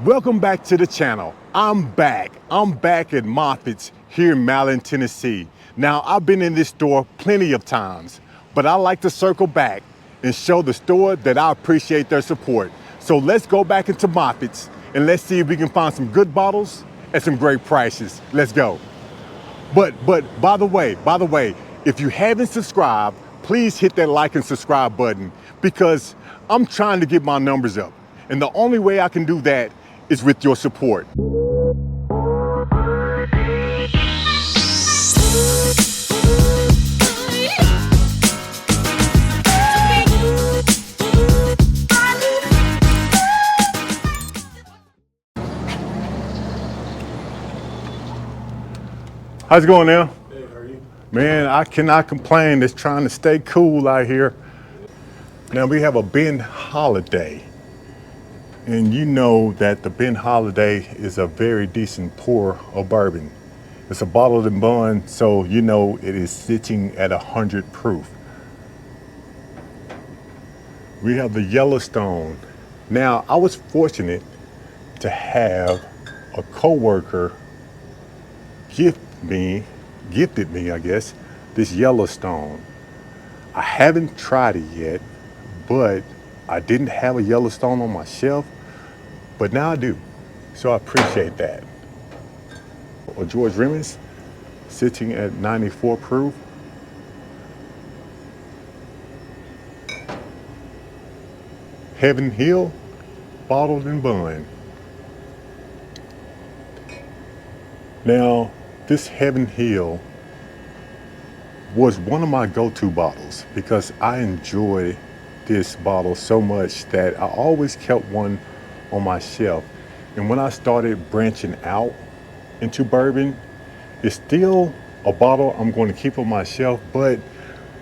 Welcome back to the channel. I'm back at Moffitt's here in Milan, Tennessee. Now, I've been in this store plenty of times, but I like to circle back and show the store that I appreciate their support. So let's go back into Moffitt's and let's see if we can find some good bottles at some great prices. Let's go. But by the way, if you haven't subscribed, please hit that like and subscribe button because I'm trying to get my numbers up. And the only way I can do that is with your support. How's it going now? Hey, how are you? Man, I cannot complain. Just trying to stay cool out here. Now we have a Ben Holiday. And you know that the Ben Holiday is a very decent pour of bourbon. It's a bottled and bond, so you know it is sitting at 100 proof. We have the Yellowstone. Now, I was fortunate to have a coworker gifted me, I guess, this Yellowstone. I haven't tried it yet, but I didn't have a Yellowstone on my shelf, but now I do. So I appreciate that. A George Remy's sitting at 94 proof. Heaven Hill, bottled and bond. Now, this Heaven Hill was one of my go-to bottles because I enjoy this bottle so much that I always kept one on my shelf. And when I started branching out into bourbon, it's still a bottle I'm going to keep on my shelf, but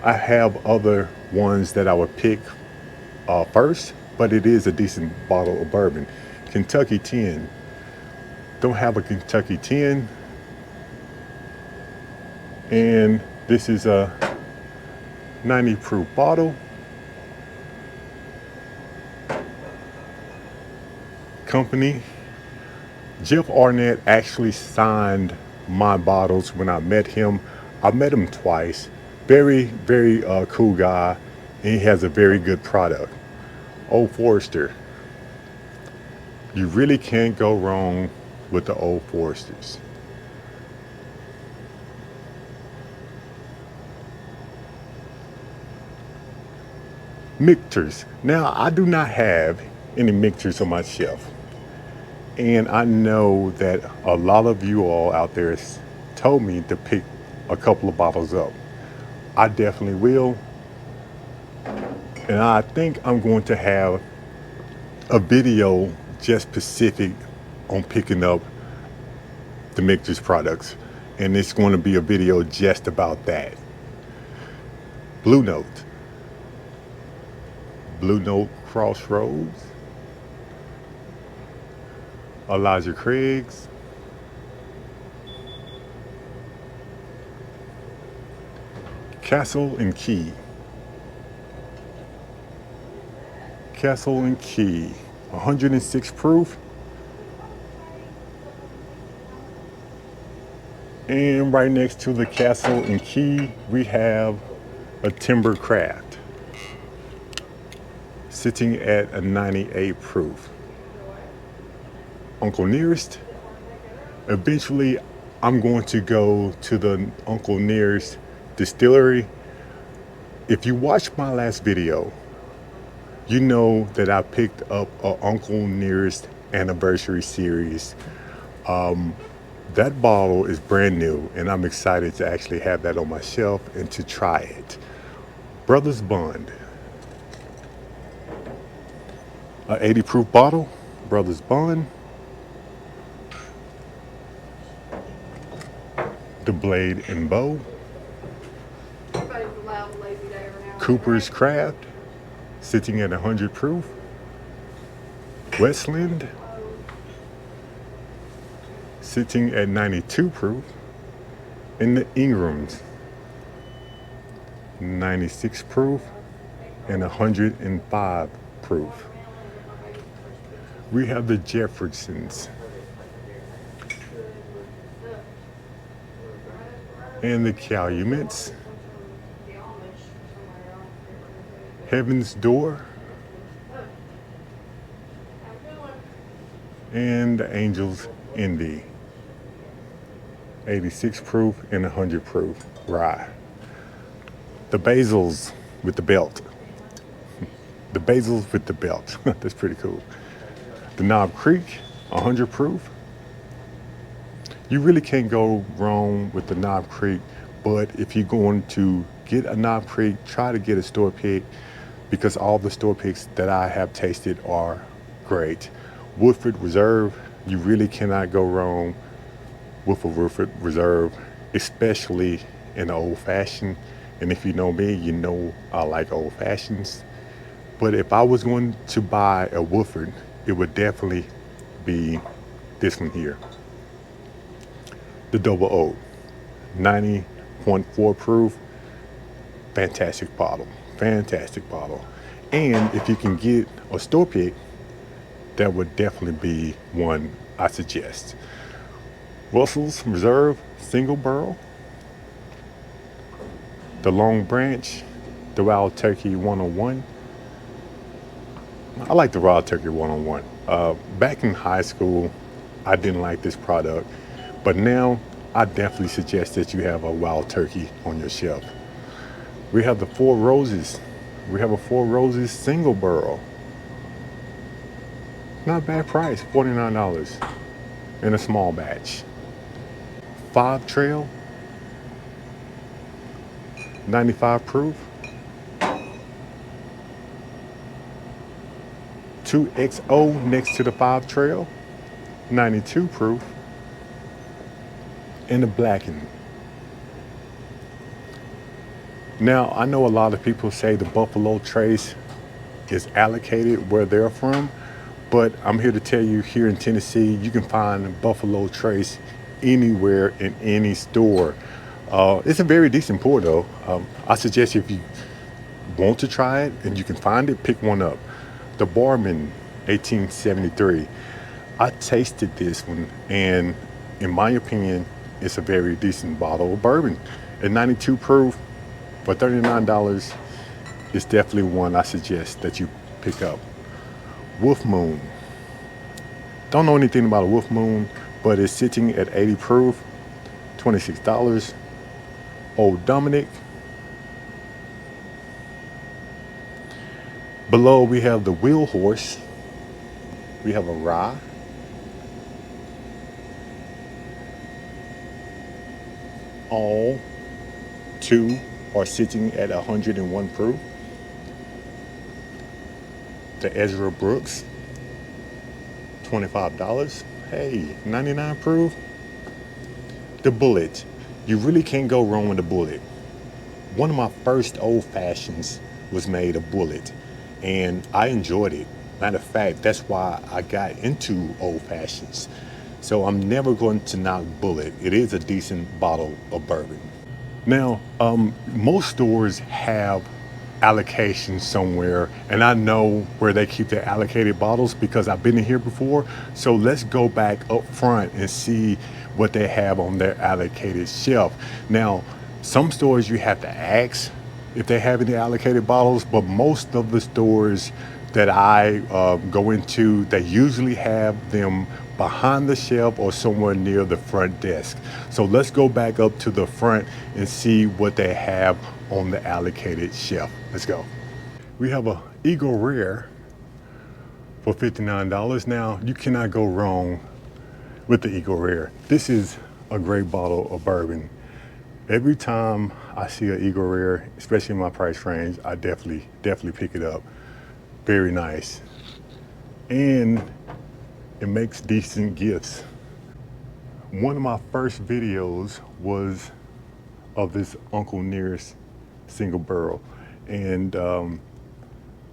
I have other ones that I would pick first, but it is a decent bottle of bourbon. Kentucky 10. Don't have a Kentucky 10. And this is a 90 proof bottle. Company. Jeff Arnett actually signed my bottles when I met him. I met him twice. Very cool guy, and he has a very good product. Old Forester. You really can't go wrong with the Old Foresters. Mixers. Now, I do not have any mixers on my shelf. And I know that a lot of you all out there told me to pick a couple of bottles up. I definitely will. And I think I'm going to have a video just specific on picking up the mixers products. And it's going to be a video just about that. Blue Note. Blue Note Crossroads. Elijah Craig's. Castle and Key. Castle and Key. 106 proof. And right next to the Castle and Key, we have a Timber Craft, sitting at a 98 proof. Uncle Nearest. Eventually, I'm going to go to the Uncle Nearest distillery. If you watched my last video, you know that I picked up a Uncle Nearest anniversary series. That bottle is brand new, and I'm excited to actually have that on my shelf and to try it. Brothers Bond. An 80 proof bottle, Brothers Bond. The Blade and Bow. Cooper's Craft, sitting at 100 proof. Westland, sitting at 92 proof. And the Ingrams, 96 proof and 105 proof. We have the Jeffersons and the Calumets, Heaven's Door, and the Angels Indy. 86 proof and 100 proof rye. The Basils with the belt. The Basils with the belt. That's pretty cool. The Knob Creek, 100 proof. You really can't go wrong with the Knob Creek, but if you're going to get a Knob Creek, try to get a store pick, because all the store picks that I have tasted are great. Woodford Reserve, you really cannot go wrong with a Woodford Reserve, especially in the old fashioned. And if you know me, you know I like old fashions. But if I was going to buy a Woodford, it would definitely be this one here. The Double O, 90.4 proof. Fantastic bottle, fantastic bottle. And if you can get a store pick, that would definitely be one I suggest. Russell's Reserve Single Barrel, the Long Branch, the Wild Turkey 101. I like the Wild Turkey 101. Back in high school, I didn't like this product, but now I definitely suggest that you have a Wild Turkey on your shelf. We have the Four Roses. We have a Four Roses Single Barrel. Not a bad price, $49 in a small batch. 5 Trail, 95 proof. 2XO next to the 5 Trail, 92 proof. And the Blackened. Now, I know a lot of people say the Buffalo Trace is allocated where they're from, but I'm here to tell you, here in Tennessee, you can find Buffalo Trace anywhere in any store. It's a very decent pour though. I suggest if you want to try it and you can find it, pick one up. The Bourbon 1873. I tasted this one, and in my opinion, it's a very decent bottle of bourbon. At 92 proof for $39, it's definitely one I suggest that you pick up. Wolf Moon. Don't know anything about a Wolf Moon, but it's sitting at 80 proof, $26. Old Dominic. Below we have the Wheel Horse. We have a rye. All 2 are sitting at 101 proof. The Ezra Brooks, $25. Hey, 99 proof. The Bullet. You really can't go wrong with the Bullet. One of my first old fashions was made a Bullet, and I enjoyed it. Matter of fact, that's why I got into old fashions. So I'm never going to knock Bullet. It is a decent bottle of bourbon. Now, most stores have allocation somewhere, and I know where they keep their allocated bottles because I've been in here before. So let's go back up front and see what they have on their allocated shelf. Now, some stores you have to ask if they have any allocated bottles, but most of the stores that I go into, they usually have them behind the shelf or somewhere near the front desk. So let's go back up to the front and see what they have on the allocated shelf. Let's go. We have a Eagle Rare for $59. Now, you cannot go wrong with the Eagle Rare. This is a great bottle of bourbon. Every time I see an Eagle Rare, especially in my price range, I definitely pick it up. Very nice. And it makes decent gifts. One of my first videos was of this Uncle Nearest single barrel, and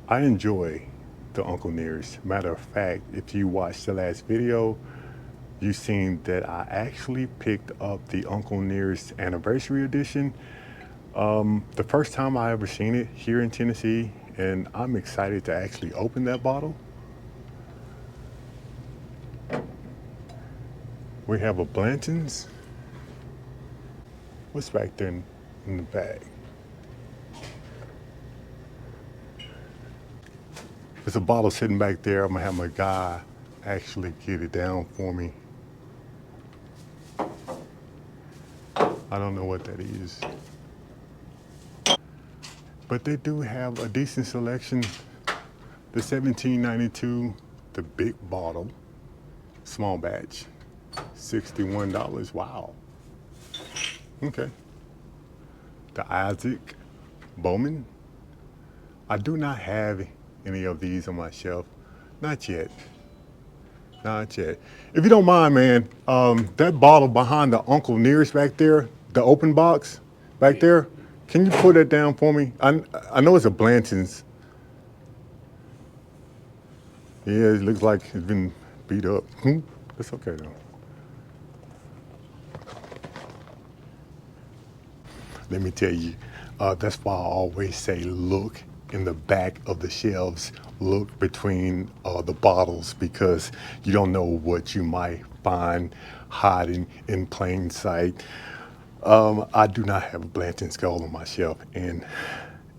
I enjoy the Uncle Nearest. Matter of fact, if you watched the last video, you seen that I actually picked up the Uncle Nearest Anniversary Edition. The first time I ever seen it here in Tennessee, and I'm excited to actually open that bottle. We have a Blanton's. What's back there in the bag? There's a bottle sitting back there. I'm gonna have my guy actually get it down for me. I don't know what that is. But they do have a decent selection. The 1792, the big bottle, small batch, $61. Wow. Okay. The Isaac Bourbon. I do not have any of these on my shelf. Not yet. Not yet. If you don't mind, man, that bottle behind the Uncle Nearest back there, the open box back there, can you put that down for me? I know it's a Blanton's. Yeah, it looks like it's been beat up. It's okay though. Let me tell you, that's why I always say look in the back of the shelves, look between the bottles, because you don't know what you might find hiding in plain sight. I do not have a Blanton's Gold on my shelf, and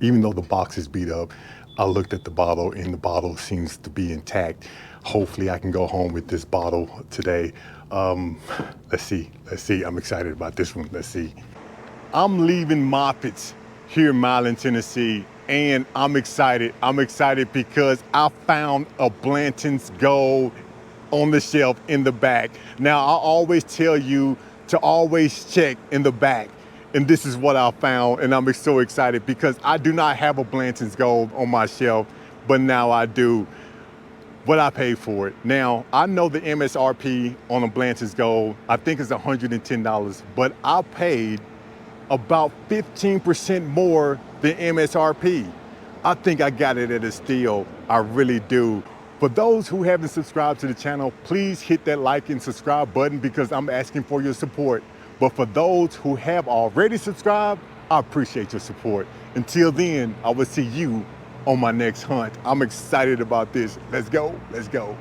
even though the box is beat up, I looked at the bottle and the bottle seems to be intact. Hopefully I can go home with this bottle today. Let's see, I'm excited about this one, let's see. I'm leaving Moffitt's here in Milan, Tennessee, and I'm excited. I'm excited because I found a Blanton's Gold on the shelf in the back. Now, I always tell you to always check in the back, and this is what I found, and I'm so excited because I do not have a Blanton's Gold on my shelf, but now I do. What I paid for it. Now, I know the MSRP on a Blanton's Gold, I think it's $110, but I paid about 15% more than MSRP. I think I got it at a steal, I really do. For those who haven't subscribed to the channel, please hit that like and subscribe button because I'm asking for your support. But for those who have already subscribed, I appreciate your support. Until then, I will see you on my next hunt. I'm excited about this. Let's go, let's go.